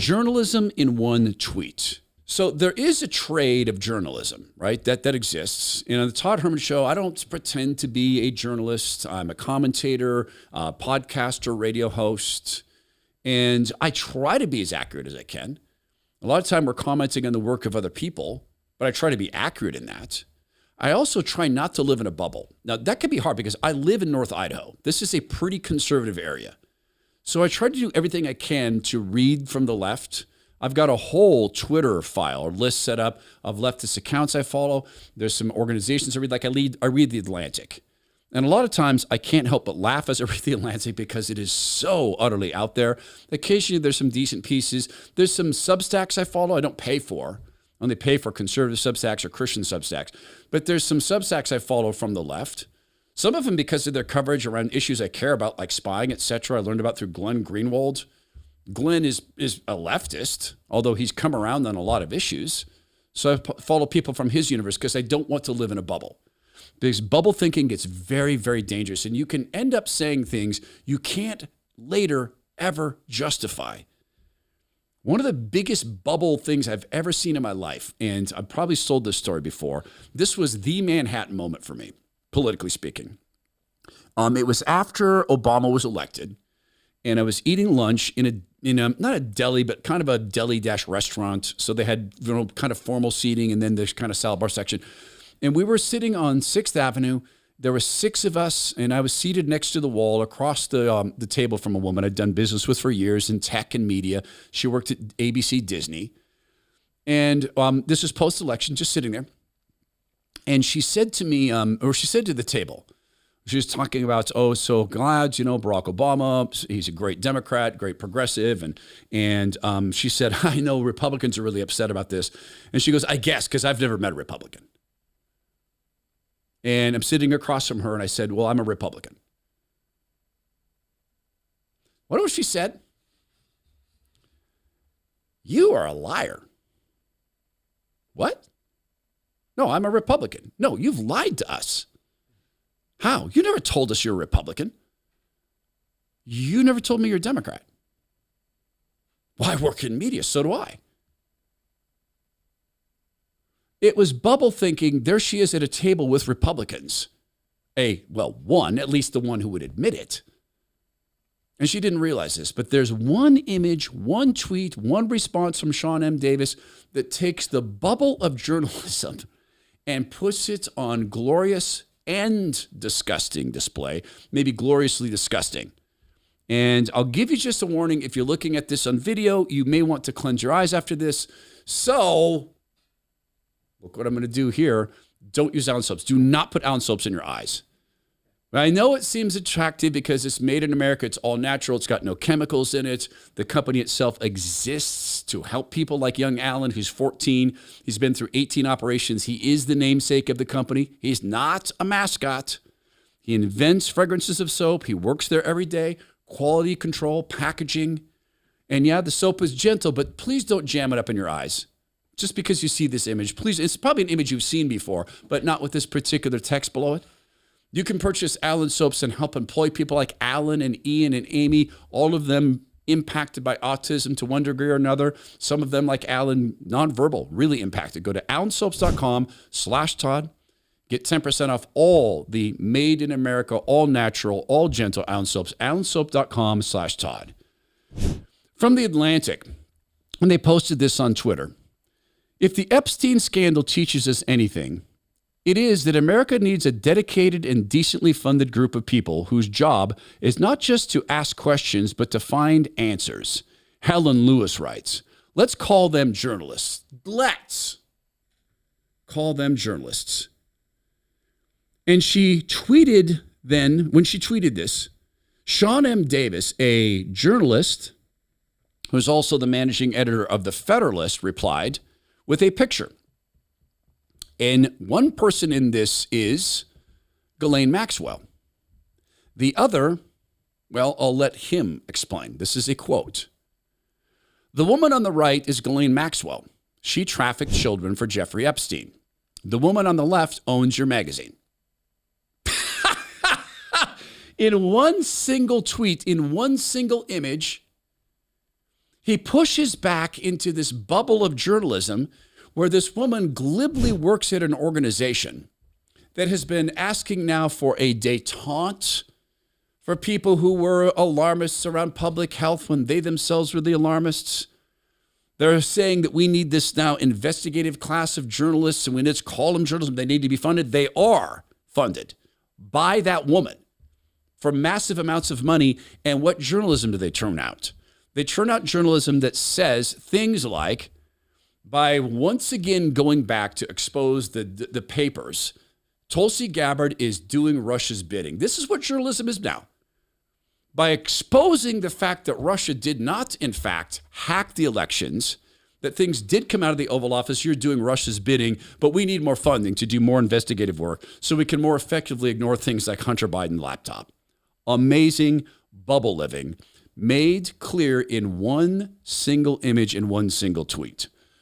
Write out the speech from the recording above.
Journalism in one tweet. So there is a trade of journalism, right? That exists. You know, the Todd Herman Show, I don't pretend to be a journalist. I'm a commentator, podcaster, radio host, and I try to be as accurate as I can. A lot of time we're commenting on the work of other people, but I try to be accurate in that. I also try not to live in a bubble. Now, that can be hard because I live in North Idaho. This is a pretty conservative area. So I try to do everything I can to read from the left. I've got a whole Twitter file or list set up of leftist accounts I follow. There's some organizations I read. Like I read The Atlantic. And a lot of times I can't help but laugh as I read The Atlantic because it is so utterly out there. Occasionally there's some decent pieces. There's some Substacks I follow I don't pay for. I only pay for conservative Substacks or Christian Substacks. But there's some Substacks I follow from the left. Some of them because of their coverage around issues I care about, like spying, etc. I learned about through Glenn Greenwald. Glenn is a leftist, although he's come around on a lot of issues. So I follow people from his universe because I don't want to live in a bubble. Because bubble thinking gets very, very dangerous, and you can end up saying things you can't later ever justify. One of the biggest bubble things I've ever seen in my life, and I've probably told this story before, this was the Manhattan moment for me, politically speaking. It was after Obama was elected, and I was eating lunch in a not a deli, but kind of a deli-restaurant. So they had kind of formal seating, and then there's kind of salad bar section. And we were sitting on 6th Avenue. There were 6 of us, and I was seated next to the wall across the table from a woman I'd done business with for years in tech and media. She worked at ABC Disney. And this was post-election, just sitting there. And she said to me, or she said to the table, she was talking about, so glad, Barack Obama, he's a great Democrat, great progressive. And she said, I know Republicans are really upset about this. And she goes, I guess, because I've never met a Republican. And I'm sitting across from her, and I said, well, I'm a Republican. What was she said? You are a liar. What? No, I'm a Republican. No, you've lied to us. How? You never told us you're a Republican. You never told me you're a Democrat. Well, I work in media, so do I. It was bubble thinking. There she is at a table with Republicans. One, at least the one who would admit it. And she didn't realize this, but there's one image, one tweet, one response from Sean M. Davis that takes the bubble of journalism and puts it on glorious and disgusting display, maybe gloriously disgusting. And I'll give you just a warning. If you're looking at this on video, you may want to cleanse your eyes after this. So look what I'm going to do here. Don't use Allen soaps. Do not put Allen soaps in your eyes. I know it seems attractive because it's made in America. It's all natural. It's got no chemicals in it. The company itself exists to help people like young Alan, who's 14. He's been through 18 operations. He is the namesake of the company. He's not a mascot. He invents fragrances of soap. He works there every day. Quality control, packaging. And yeah, the soap is gentle, but please don't jam it up in your eyes. Just because you see this image, please, it's probably an image you've seen before, but not with this particular text below it. You can purchase Allen soaps and help employ people like Alan and Ian and Amy, all of them impacted by autism to one degree or another. Some of them, like Alan, nonverbal, really impacted. Go to allensoaps.com/Todd. Get 10% off all the made in America, all natural, all gentle Allen soaps. allensoap.com/Todd. From The Atlantic, when they posted this on Twitter, if the Epstein scandal teaches us anything, it is that America needs a dedicated and decently funded group of people whose job is not just to ask questions, but to find answers. Helen Lewis writes, let's call them journalists. Let's call them journalists. And she tweeted then, when she tweeted this, Sean M. Davis, a journalist who's also the managing editor of The Federalist, replied with a picture. And one person in this is Ghislaine Maxwell. The other, well, I'll let him explain. This is a quote. The woman on the right is Ghislaine Maxwell. She trafficked children for Jeffrey Epstein. The woman on the left owns your magazine. In one single tweet, in one single image, He pushes back into this bubble of journalism where this woman glibly works at an organization that has been asking now for a détente for people who were alarmists around public health when they themselves were the alarmists. They're saying that we need this now investigative class of journalists, and we need to call them journalism. They need to be funded. They are funded by that woman for massive amounts of money. And what journalism do they turn out? They turn out journalism that says things like, by once again going back to expose the papers, Tulsi Gabbard is doing Russia's bidding. This is what journalism is now. By exposing the fact that Russia did not, in fact, hack the elections, that things did come out of the Oval Office, you're doing Russia's bidding, but we need more funding to do more investigative work so we can more effectively ignore things like Hunter Biden laptop. Amazing bubble living, made clear in one single image in one single tweet.